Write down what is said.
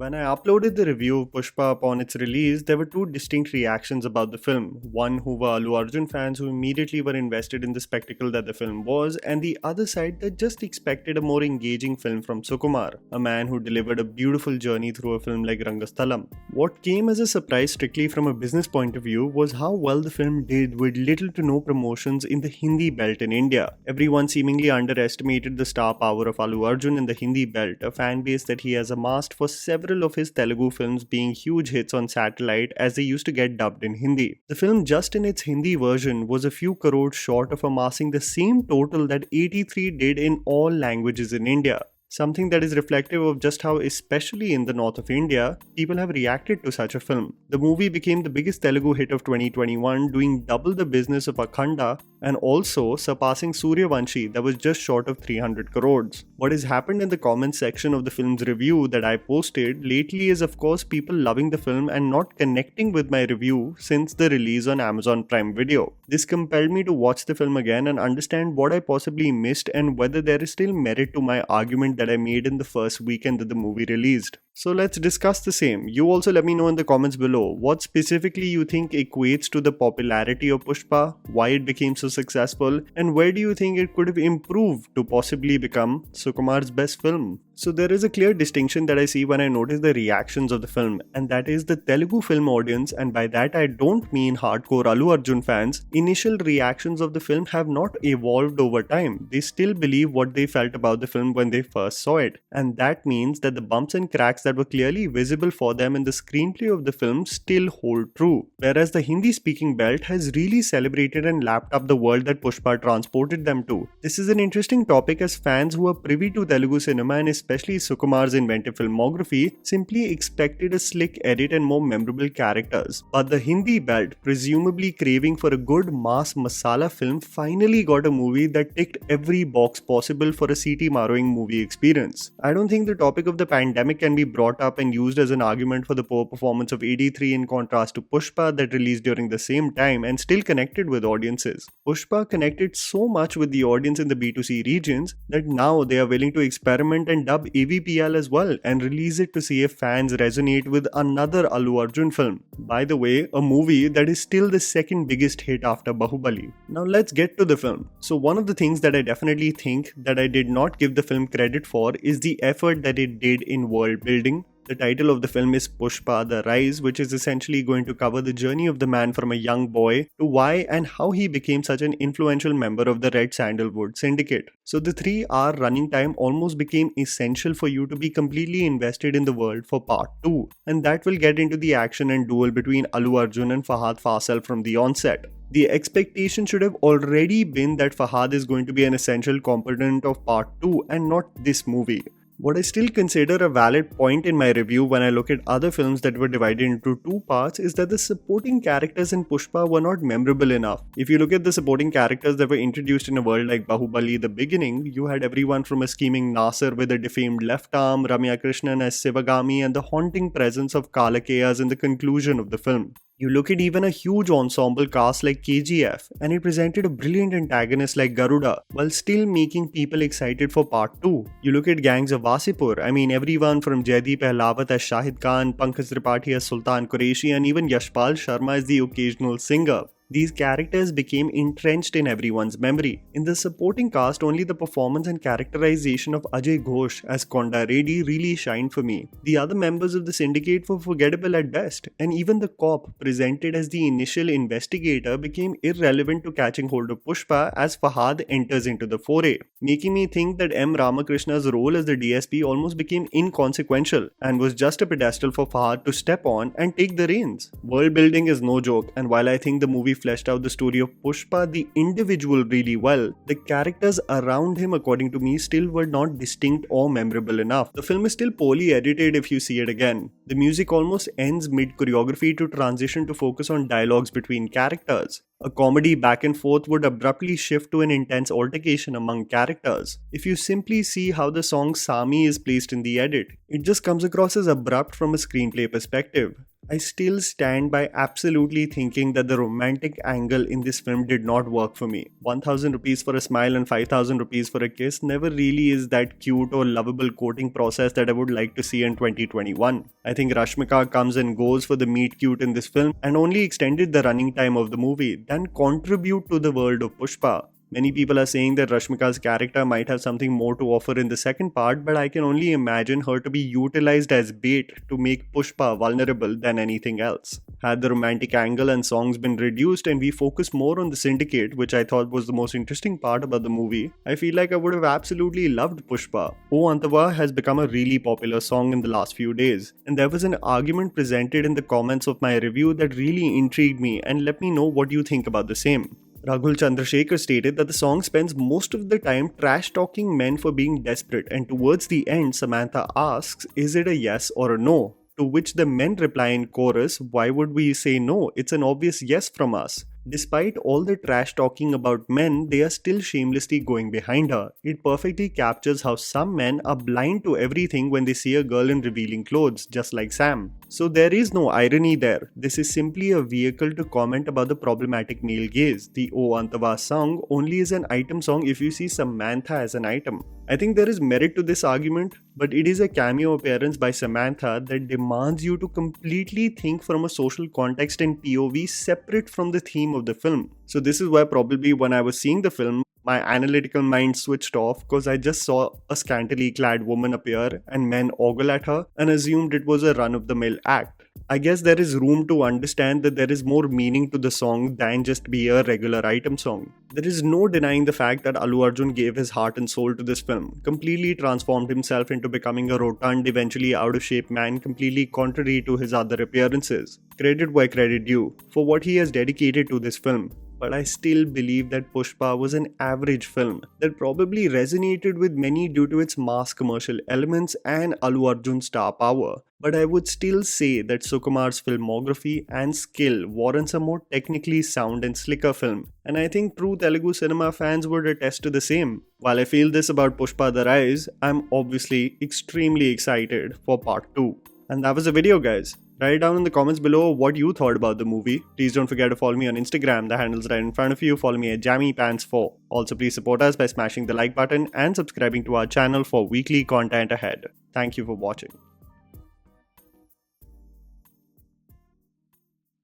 When I uploaded the review of Pushpa upon its release, there were two distinct reactions about the film. One who were Allu Arjun fans who immediately were invested in the spectacle that the film was, and the other side that just expected a more engaging film from Sukumar, a man who delivered a beautiful journey through a film like Rangasthalam. What came as a surprise strictly from a business point of view was how well the film did with little to no promotions in the Hindi belt in India. Everyone seemingly underestimated the star power of Allu Arjun in the Hindi belt, a fan base that he has amassed for several of his Telugu films being huge hits on satellite as they used to get dubbed in Hindi. The film just in its Hindi version was a few crores short of amassing the same total that 83 did in all languages in India. Something that is reflective of just how, especially in the north of India, people have reacted to such a film. The movie became the biggest Telugu hit of 2021, doing double the business of Akhanda and also surpassing Suryavanshi that was just short of 300 crores. What has happened in the comments section of the film's review that I posted lately is of course people loving the film and not connecting with my review since the release on Amazon Prime Video. This compelled me to watch the film again and understand what I possibly missed and whether there is still merit to my argument that I made in the first weekend that the movie released. So let's discuss the same. You also let me know in the comments below what specifically you think equates to the popularity of Pushpa, why it became so successful, and where do you think it could have improved to possibly become Sukumar's best film. So there is a clear distinction that I see when I notice the reactions of the film, and that is the Telugu film audience, and by that I don't mean hardcore Allu Arjun fans. Initial reactions of the film have not evolved over time. They still believe what they felt about the film when they first saw it, and that means that the bumps and cracks that were clearly visible for them in the screenplay of the film still hold true. Whereas the Hindi speaking belt has really celebrated and lapped up the world that Pushpa transported them to. This is an interesting topic as fans who are privy to Telugu cinema and especially Sukumar's inventive filmography simply expected a slick edit and more memorable characters. But the Hindi belt, presumably craving for a good mass masala film, finally got a movie that ticked every box possible for a CT marrowing movie experience. I don't think the topic of the pandemic can be brought up and used as an argument for the poor performance of 83 in contrast to Pushpa that released during the same time and still connected with audiences. Pushpa connected so much with the audience in the B2C regions that now they are willing to experiment and dub AVPL as well and release it to see if fans resonate with another Allu Arjun film. By the way, a movie that is still the second biggest hit after Bahubali. Now let's get to the film. So one of the things that I definitely think that I did not give the film credit for is the effort that it did in world building. The title of the film is Pushpa The Rise, which is essentially going to cover the journey of the man from a young boy to why and how he became such an influential member of the Red Sandalwood Syndicate. So the 3-hour running time almost became essential for you to be completely invested in the world for part 2, and that will get into the action and duel between Allu Arjun and Fahad Fasal from the onset. The expectation should have already been that Fahad is going to be an essential component of part 2 and not this movie. What I still consider a valid point in my review when I look at other films that were divided into two parts is that the supporting characters in Pushpa were not memorable enough. If you look at the supporting characters that were introduced in a world like Bahubali the beginning, you had everyone from a scheming Nasir with a defamed left arm, Ramya Krishnan as Sivagami, and the haunting presence of Kalakeyas in the conclusion of the film. You look at even a huge ensemble cast like KGF, and it presented a brilliant antagonist like Garuda, while still making people excited for part 2. You look at gangs of Wasipur, everyone from Jaideep Ahlawat as Shahid Khan, Pankaj Tripathi as Sultan Qureshi, and even Yashpal Sharma as the occasional singer. These characters became entrenched in everyone's memory. In the supporting cast, only the performance and characterization of Ajay Ghosh as Konda Reddy really shined for me. The other members of the syndicate were forgettable at best, and even the cop, presented as the initial investigator, became irrelevant to catching hold of Pushpa as Fahad enters into the foray, making me think that M. Ramakrishna's role as the DSP almost became inconsequential and was just a pedestal for Fahad to step on and take the reins. World building is no joke, and while I think the movie fleshed out the story of Pushpa the individual really well, the characters around him according to me still were not distinct or memorable enough. The film is still poorly edited if you see it again. The music almost ends mid-choreography to transition to focus on dialogues between characters. A comedy back and forth would abruptly shift to an intense altercation among characters. If you simply see how the song Sami is placed in the edit, it just comes across as abrupt from a screenplay perspective. I still stand by absolutely thinking that the romantic angle in this film did not work for me. 1000 rupees for a smile and 5000 rupees for a kiss never really is that cute or lovable courting process that I would like to see in 2021. I think Rashmika comes and goes for the meet cute in this film and only extended the running time of the movie than contribute to the world of Pushpa. Many people are saying that Rashmika's character might have something more to offer in the second part, but I can only imagine her to be utilized as bait to make Pushpa vulnerable than anything else. Had the romantic angle and songs been reduced and we focused more on the syndicate, which I thought was the most interesting part about the movie, I feel like I would have absolutely loved Pushpa. Oh Antava has become a really popular song in the last few days, and there was an argument presented in the comments of my review that really intrigued me, and let me know what you think about the same. Raghul Chandrasekhar stated that the song spends most of the time trash talking men for being desperate, and towards the end, Samantha asks, "Is it a yes or a no?" To which the men reply in chorus, "Why would we say no? It's an obvious yes from us." Despite all the trash talking about men, they are still shamelessly going behind her. It perfectly captures how some men are blind to everything when they see a girl in revealing clothes, just like Sam. So there is no irony there. This is simply a vehicle to comment about the problematic male gaze. The O Antava song only is an item song if you see Samantha as an item. I think there is merit to this argument, but it is a cameo appearance by Samantha that demands you to completely think from a social context and POV separate from the theme of the film. So this is why probably when I was seeing the film, my analytical mind switched off because I just saw a scantily clad woman appear and men ogle at her and assumed it was a run-of-the-mill act. I guess there is room to understand that there is more meaning to the song than just be a regular item song. There is no denying the fact that Allu Arjun gave his heart and soul to this film, completely transformed himself into becoming a rotund, eventually out-of-shape man, completely contrary to his other appearances. Credit where credit due for what he has dedicated to this film. But I still believe that Pushpa was an average film that probably resonated with many due to its mass commercial elements and Allu Arjun's star power. But I would still say that Sukumar's filmography and skill warrants a more technically sound and slicker film, and I think true Telugu cinema fans would attest to the same. While I feel this about Pushpa The Rise, I'm obviously extremely excited for part 2. And that was the video, guys. Write down in the comments below what you thought about the movie. Please don't forget to follow me on Instagram, the handle's right in front of you. Follow me at JammyPants4. Also, please support us by smashing the like button and subscribing to our channel for weekly content ahead. Thank you for watching.